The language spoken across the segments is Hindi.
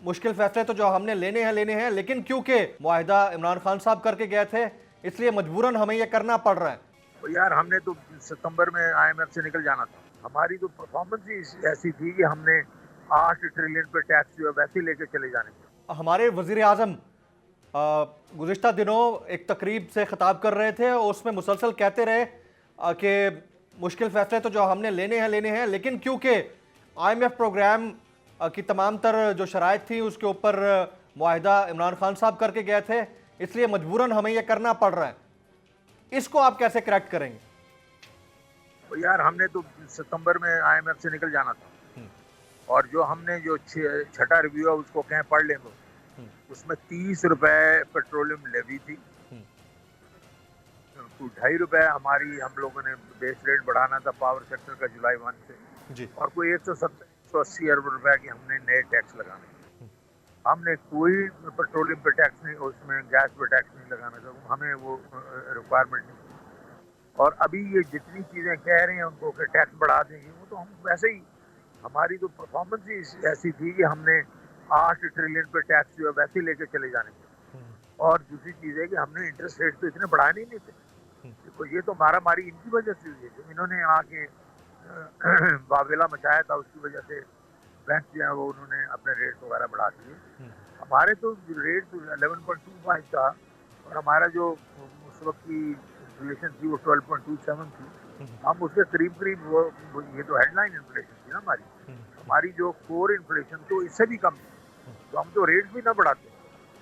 मुश्किल फैसले तो जो हमने लेने हैं, लेकिन क्योंकि मुआहिदा इमरान खान साहब करके गए थे, इसलिए मजबूरन हमें ये करना पड़ रहा है। तो यार हमने तो सितंबर में IMF से निकल जाना था। हमारी तो परफॉर्मेंस ही ऐसी थी कि हमने 8 ट्रिलियन पे टैक्स जो है वैसे लेके चले जाने थे। हमारे वजीर आजम गुज़िश्ता दिनों एक तकरीब से खिताब कर रहे थे और उसमें मुसलसल कहते रहे कि मुश्किल फैसले तो जो हमने लेने हैं, लेकिन क्योंकि IMF प्रोग्राम की तमाम तर जो शराइत थी उसके ऊपर मुआहिदा इमरान खान साहब करके गए थे, इसलिए मजबूरन हमें यह करना पड़ रहा है। इसको आप कैसे करेक्ट करेंगे? तो यार हमने तो सितंबर में IMF से निकल जाना था और जो हमने जो छठा रिव्यू है उसको कहें पढ़ लें तो उसमें 30 रुपए पेट्रोलियम लेवी थी, 2.5 रुपए हमारी हम लोगों ने बेस रेट बढ़ाना था पावर सेक्टर का जुलाई 1 से जी। और कोई 170-180 अरब रुपए की हमने नए टैक्स लगाने। हमने कोई पेट्रोलियम पे टैक्स नहीं, उसमें गैस पे टैक्स नहीं लगाना था, हमें वो रिक्वायरमेंट नहीं। और अभी ये जितनी चीज़ें कह रहे हैं उनको कि टैक्स बढ़ा देंगे, वो तो हम वैसे ही, हमारी तो परफॉर्मेंस ही ऐसी थी कि हमने 8 ट्रिलियन पे टैक्स जो है वैसे लेके चले जाने थे। और दूसरी चीज़ है कि हमने इंटरेस्ट रेट तो इतने बढ़ाने ही नहीं थे। देखो ये तो मारा मारी इनकी वजह से हुई है, जो इन्होंने आके वावेला मचाया था, उसकी वजह से बैंक जो है वो उन्होंने अपने रेट वगैरह बढ़ा दिए। हमारे तो रेट तो 11.25 था और हमारा जो उस वक्त की इन्फ्लेशन थी वो 12.27 थी। हम उसके करीब वो ये तो हेडलाइन इन्फ्लेशन थी ना हमारी जो कोर इन्फ्लेशन तो इससे भी कम थी, तो हम तो रेट भी ना बढ़ाते,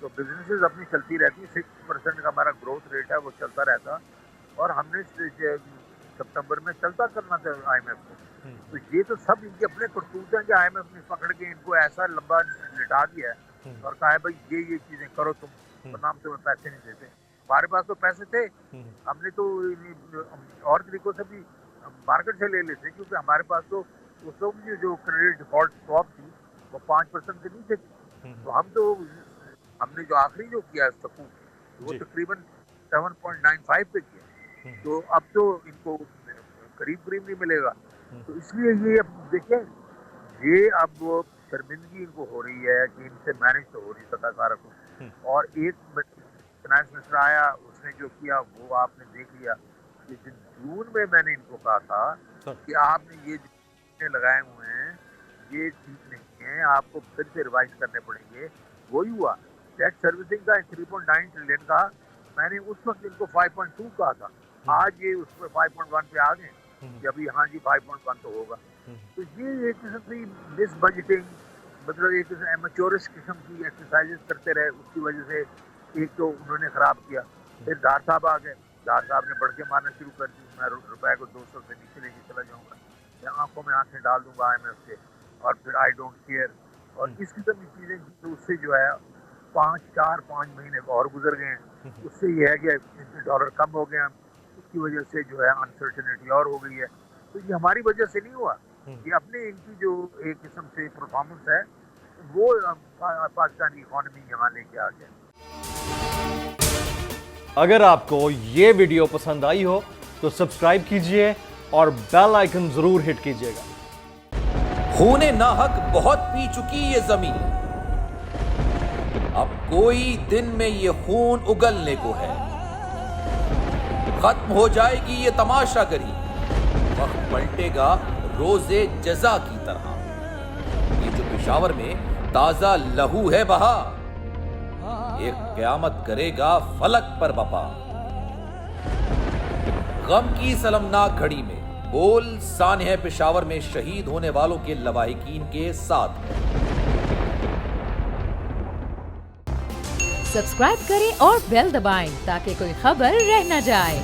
तो बिजनेसेस अपनी चलती रहती। 6% का हमारा ग्रोथ रेट है वो चलता रहता और हमने सितंबर में चलता करना था IMF को। तो ये तो सब इनके अपने करतूत हैं कि IMF ने पकड़ के इनको ऐसा लंबा लिटा दिया है और कहा है भाई ये चीजें करो तुम, नाम तुम्हें पैसे नहीं देते। हमारे पास तो पैसे थे, हमने तो और तरीकों से भी मार्केट से ले लेते, क्योंकि हमारे पास तो उस वक्त जो क्रेडिट डिफॉल्ट स्वैप थी वो 5% के नीचे थी। तो हमने जो आखिरी जो किया वो तकरीबन 7.95 पे किया, तो अब तो इनको करीब नहीं मिलेगा। तो इसलिए ये अब देखें, ये अब वो शर्मिंदगी इनको हो रही है कि इनसे मैनेज तो हो नहीं सका सारा कुछ। और एक फाइनेंस मिनिस्टर आया, उसने जो किया वो आपने देख लिया। लेकिन जून में मैंने इनको कहा था कि आपने ये जो लगाए हुए हैं ये ठीक नहीं है, आपको फिर से रिवाइज करने पड़ेंगे। वही हुआ, डेट सर्विसिंग का 3.9 ट्रिलियन का मैंने उस वक्त इनको 5.2 कहा था, आज ये उस पर 5.1 पे आ गए कि अभी हाँ जी 5.1 तो होगा। तो ये एक किस्म की मिस बजटिंग, मतलब एक एमेच्योरिश किस्म की एक्सरसाइजेस करते रहे, उसकी वजह से एक तो उन्होंने खराब किया। फिर डार साहब आ गए, डार साहब ने बढ़ के मारना शुरू कर दी, मैं रुपए को 200 से नीचे लेके चला जाऊंगा, मैं आंखों में आंखें डाल दूंगा IMF के, और फिर आई डोंट केयर। और इस किस्म की चीजें, तो उससे जो है 5 महीने और गुजर गए हैं। उससे ये है कि डॉलर कम हो गया, उसकी वजह से जो है अनसर्टेनिटी और हो गई है। तो ये हमारी वजह से नहीं हुआ, ये अपने इनकी जो एक किस्म से परफॉर्मेंस है वो पाकिस्तानी इकोनॉमी यहाँ लेके आ गया। अगर आपको ये वीडियो पसंद आई हो तो सब्सक्राइब कीजिए और बेल आइकन जरूर हिट कीजिएगा। खूने नाहक बहुत पी चुकी ये जमीन, अब कोई दिन में ये खून उगलने को है। खत्म हो जाएगी ये तमाशागरी, वक्त पलटेगा रोजे जजा की तरह। ये जो पेशावर में ताजा लहू है बहा, एक क़यामत करेगा फलक पर बपा। गम की सलमनाक घड़ी में बोल सानह पेशावर में शहीद होने वालों के लवाहिकीन के साथ। सब्सक्राइब करें और बेल दबाएं ताकि कोई खबर रह न जाए।